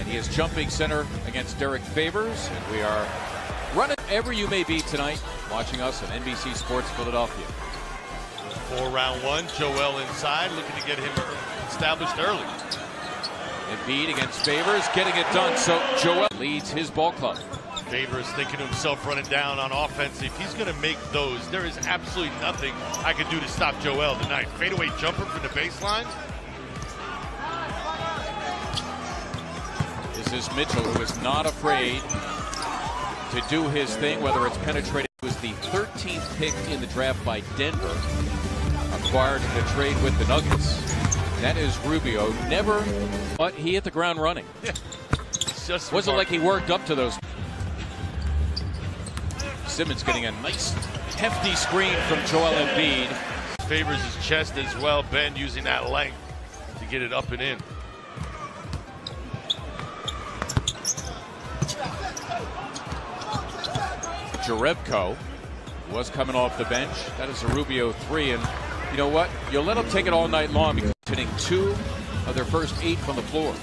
He is jumping center against Derek Favors, and we are running wherever you may be tonight, watching us on NBC Sports Philadelphia. 4-round one, Joel inside, looking to get him established early. Embiid against Favors, getting it done, so Joel leads his ball club. Favors thinking to himself, running down on offense. If he's going to make those, there is absolutely nothing I can do to stop Joel tonight. Fadeaway jumper from the baseline. This is Mitchell, who is not afraid to do his thing, whether it's penetrating. He was the 13th pick in the draft by Denver, acquired in a trade with the Nuggets. That is Rubio. Never, but he hit the ground running. Yeah. Wasn't like he worked up to those. Simmons getting a nice hefty screen from Joel Embiid. Favors his chest as well. Ben using that length to get it up and in. Jerebko was coming off the bench. That is a Rubio 3, and you know what? You'll let them take it all night long because they're hitting 2 of their first 8 from the floor.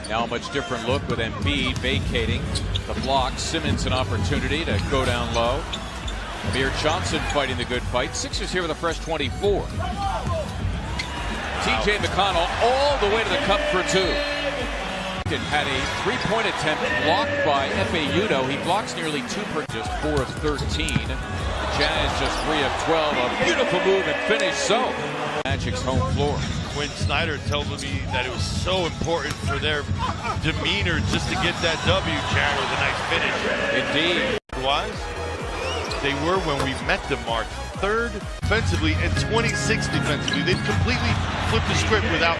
Now a much different look with Embiid vacating the block. Simmons an opportunity to go down low. Amir Johnson fighting the good fight. Sixers here with a fresh 24. TJ McConnell all the way to the cup for 2. Had a 3-point attempt blocked by Efe Udoh. He blocks nearly 2 per, just 4 of 13. The Jazz just 3 of 12. A beautiful move and finish. So Magic's home floor. Quinn Snyder tells me that it was so important for their demeanor just to get that W, Jared, with a nice finish. Indeed. Otherwise, they were, when we met them, Mark, 3rd offensively and 26th defensively. They've completely flipped the script without.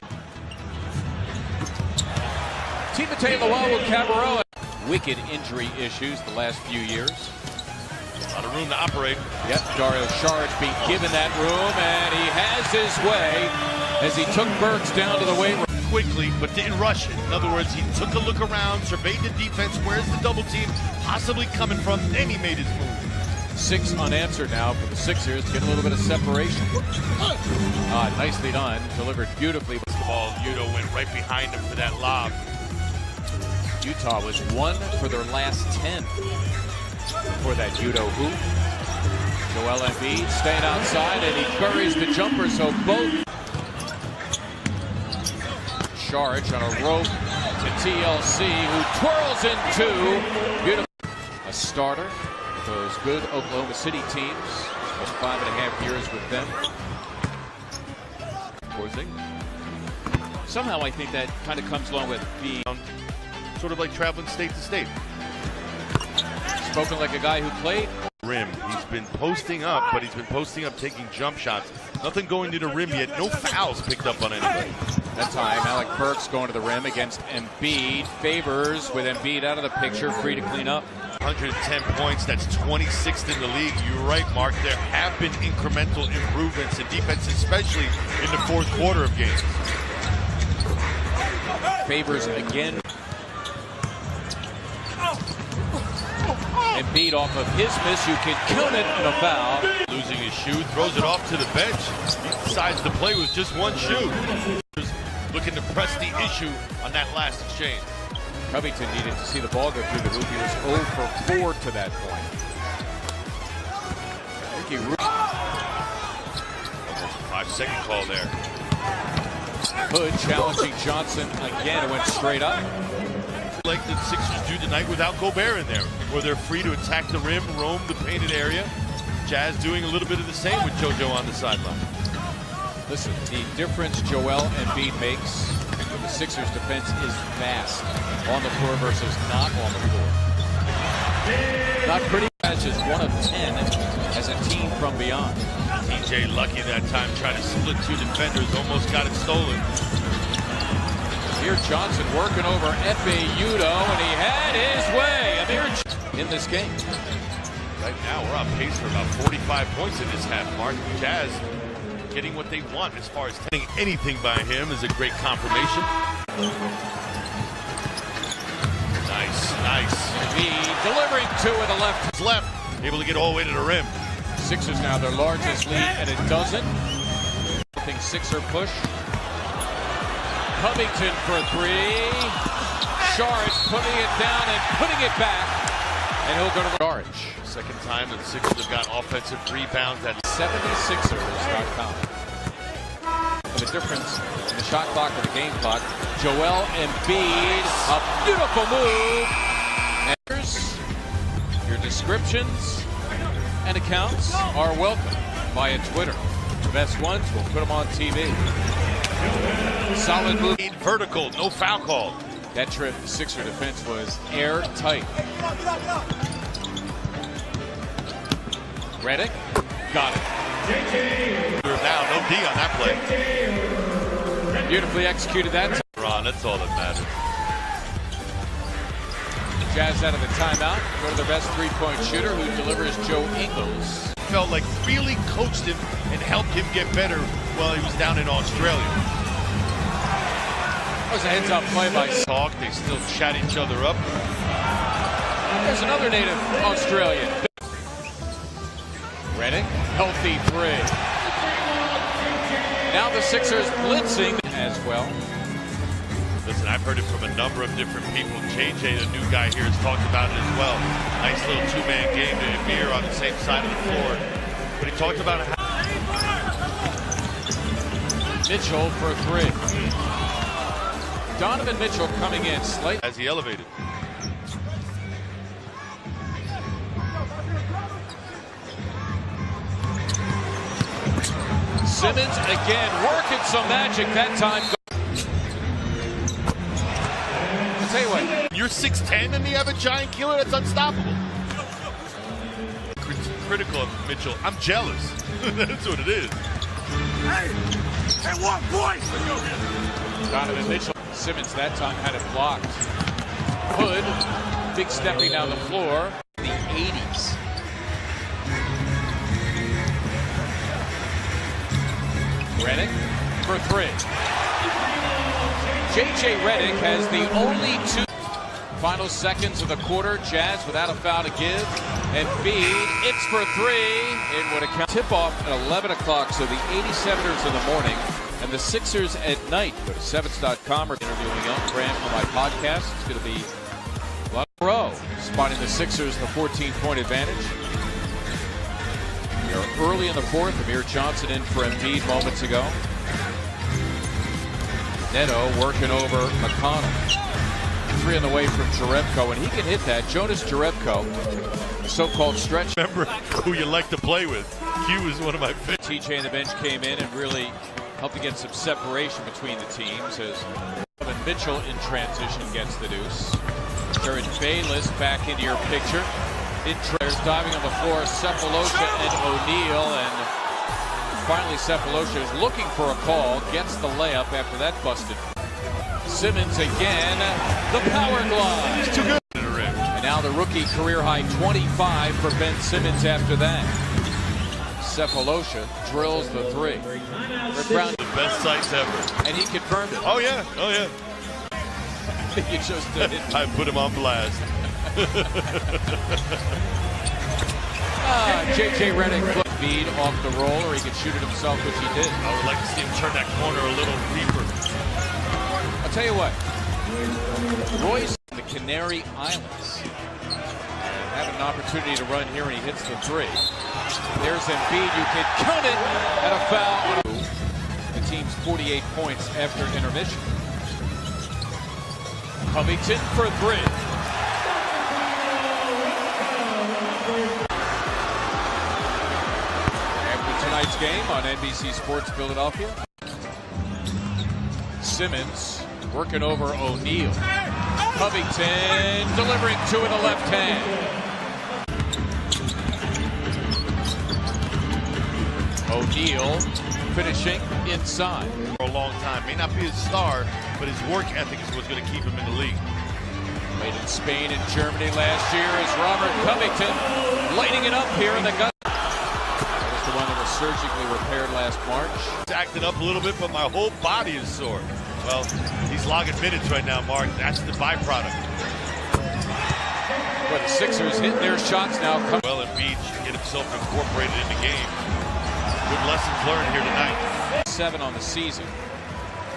Timothé Luwawu-Cabarrot. Wicked injury issues the last few years. A lot of room to operate. Yep, Dario Saric being given that room, and he has his way as he took Burks down to the weight room. Quickly, but didn't rush it. In other words, he took a look around, surveyed the defense, where's the double team possibly coming from, then he made his move. 6 unanswered now for the Sixers to get a little bit of separation. Nicely done, delivered beautifully. The ball, Udoh went right behind him for that lob. Utah was 1 for their last 10 for that Udoh hoop. Joel Embiid staying outside, and he buries the jumper, so both. Saric on a rope to TLC, who twirls in 2. Beautiful. A starter for those good Oklahoma City teams. Spent 5.5 years with them. Somehow I think that kind of comes along with being sort of like traveling state to state. Spoken like a guy who played rim. He's been posting up, but he's been posting up taking jump shots. Nothing going to the rim yet. No fouls picked up on anybody. That time, Alec Burks going to the rim against Embiid. Favors with Embiid out of the picture, free to clean up. 110 points, that's 26th in the league. You're right, Mark. There have been incremental improvements in defense, especially in the 4th quarter of games. Favors again. Embiid off of his miss, you can count it in a foul. Losing his shoe, throws it off to the bench. He decides to play with just 1 shoe. Looking to press the issue on that last exchange. Covington needed to see the ball go through the hoop. He was 0 for 4 to that point. Ricky Rubio. Almost a 5-second call there. Hood challenging Johnson again. It went straight up. Like the Sixers do tonight without Gobert in there, where they're free to attack the rim, roam the painted area. Jazz doing a little bit of the same with JoJo on the sideline. Listen, the difference Joel Embiid makes with the Sixers defense is vast. On the floor versus not on the floor. Not pretty much, just 1 of 10 as a team from beyond. TJ lucky that time, trying to split 2 defenders, almost got it stolen. Amir Johnson working over Efe Udoh, and he had his way. Amir in this game. Right now, we're on pace for about 45 points in this half, Mark. Jazz getting what they want as far as taking anything by him is a great confirmation. Nice. Embiid delivering 2 with the left. Left, able to get all the way to the rim. Sixers now their largest lead, and it doesn't. 0-0 Sixer push. Covington for three. Sharge putting it down and putting it back. And he'll go to the Sharge. Second time that the Sixers have got offensive rebounds at 76ers.com. The difference in the shot clock and the game clock. Joel Embiid, a beautiful move. And here's your descriptions and accounts are welcome via Twitter. The best ones, we'll put them on TV. Solid move. vertical, no foul call. That trip, the Sixer defense was airtight. Redick, got it. Now, no D on that play. Beautifully executed that time. Ron, that's all that matters. Jazz out of the timeout. Go to their best three-point shooter, who delivers Joe Ingles. Felt like really coached him and helped him get better while he was down in Australia. That was a heads-up play by Talk, they still chat each other up. There's another native Australian. Redick, healthy three. Now the Sixers blitzing as well. Listen, I've heard it from a number of different people. JJ, the new guy here, has talked about it as well. Nice little two-man game to Amir on the same side of the floor. But he talked about how Mitchell for three. Donovan Mitchell coming in slightly as he elevated. Simmons again working some magic that time. I'll tell you what. You're 6'10" and you have a giant killer that's unstoppable. Critical of Mitchell. I'm jealous. That's what it is. Hey, what boy? Donovan Mitchell. Simmons that time had it blocked. Hood, big stepping down the floor. The 80s. Redick for three. JJ Redick has the only two final seconds of the quarter. Jazz without a foul to give. Embiid, it's for three. It would account. Tip off at 11 o'clock, so the 87ers in the morning and the Sixers at night. Go to Sevens.com or interviewing Young Grant for my podcast. It's going to be a lot of row. Spotting the Sixers the 14-point advantage. We are early in the fourth. Amir Johnson in for Embiid moments ago. Neto working over McConnell. Three on the way from Jerebko, and he can hit that. Jonas Jerebko, so-called stretch. Remember who you like to play with. Q is one of my favorites. TJ and the bench came in and really helped to get some separation between the teams as Donovan Mitchell in transition gets the deuce. Jared Bayless back into your picture. There's diving on the floor, Sefolosha and O'Neal, and finally Sefolosha is looking for a call, gets the layup after that busted. Simmons again, the power glide. Too good. And now the rookie career high 25 for Ben Simmons after that. Sefolosha drills the three. Rick Brown, The best sights ever. and he confirmed it. Oh yeah, oh yeah. You just did it. I put him on blast. JJ Redick feed off the roll, or he could shoot it himself, which he did. I would like to see him turn that corner a little deeper. I'll tell you what, Royce, the Canary Islands, have an opportunity to run here, and he hits the three. There's Embiid, you can count it, and a foul. The team's 48 points after intermission. Covington for three. After tonight's game on NBC Sports Philadelphia, Simmons working over O'Neal. Covington delivering two in the left hand. O'Neal finishing inside. For a long time. May not be his star, but his work ethic is what's going to keep him in the league. Played in Spain and Germany last year as Robert Covington lighting it up here in the gut. That was the one that was surgically repaired last March. He's acting up a little bit, but my whole body is sore. Well, he's logging minutes right now, Mark. That's the byproduct. But the Sixers hitting their shots now. Well, Embiid should get himself incorporated in the game. Good lessons learned here tonight. 37 on the season.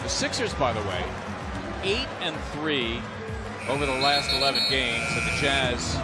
The Sixers, by the way, 8-3 over the last 11 games, and the Jazz